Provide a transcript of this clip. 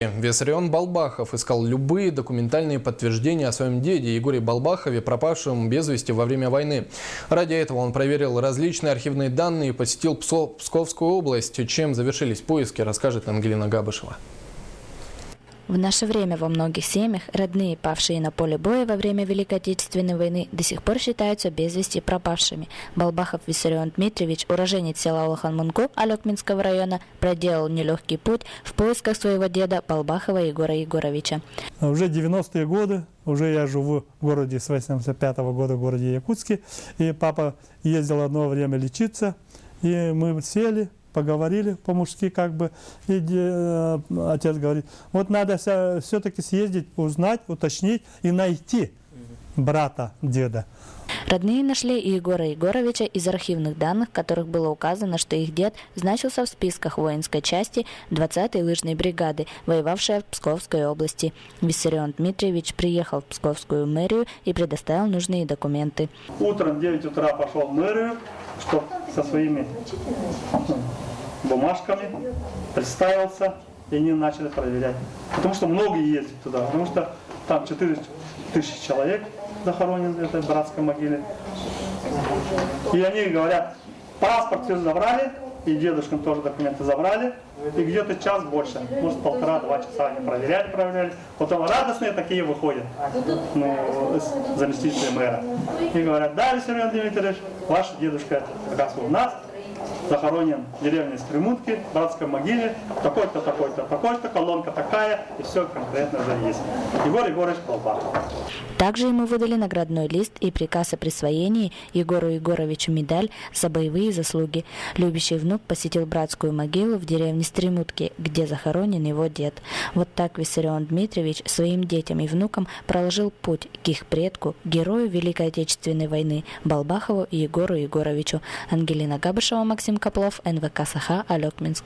Виссарион Балбахов искал любые документальные подтверждения о своем деде Егоре Балбахове, пропавшем без вести во время войны. Ради этого он проверил различные архивные данные и посетил Псковскую область. Чем завершились поиски, расскажет Ангелина Габышева. В наше время во многих семьях родные, павшие на поле боя во время Великой Отечественной войны, до сих пор считаются без вести пропавшими. Балбахов Виссарион Дмитриевич, уроженец села Лохан-Мунку Алекминского района, проделал нелегкий путь в поисках своего деда Балбахова Егора Егоровича. Уже 90-е годы, уже я живу в городе с 85-го года, в городе Якутске, и папа ездил одно время лечиться, и мы сели, поговорили по-мужски как бы, и отец говорит, вот надо все-таки съездить, узнать, уточнить и найти брата деда. Родные нашли и Егора Егоровича из архивных данных, в которых было указано, что их дед значился в списках воинской части 20-й лыжной бригады, воевавшей в Псковской области. Виссарион Дмитриевич приехал в Псковскую мэрию и предоставил нужные документы. Утром в 9 утра пошел в мэрию, чтобы со своими бумажками представился, и они начали проверять. Потому что многие ездят туда, потому что там 4000 человек захоронен в этой братской могиле. И они говорят, паспорт все забрали, и дедушкам тоже документы забрали, и где-то час больше, может 1,5-2 часа они проверяли. Потом радостные такие выходят, заместители мэра. И говорят, да, Виссарион Дмитриевич, ваш дедушка как раз у нас, захоронен в деревне Стремутки, в братской могиле, такой-то, такой-то, такой-то, колонка такая, и все конкретно уже есть. Егор Егорович Балбахов. Также ему выдали наградной лист и приказ о присвоении Егору Егоровичу медаль за боевые заслуги. Любящий внук посетил братскую могилу в деревне Стремутки, где захоронен его дед. Вот так Виссарион Дмитриевич своим детям и внукам проложил путь к их предку, герою Великой Отечественной войны Балбахову и Егору Егоровичу. Ангелина Габышева, Максим Коплов, НВК Саха, Алекминск.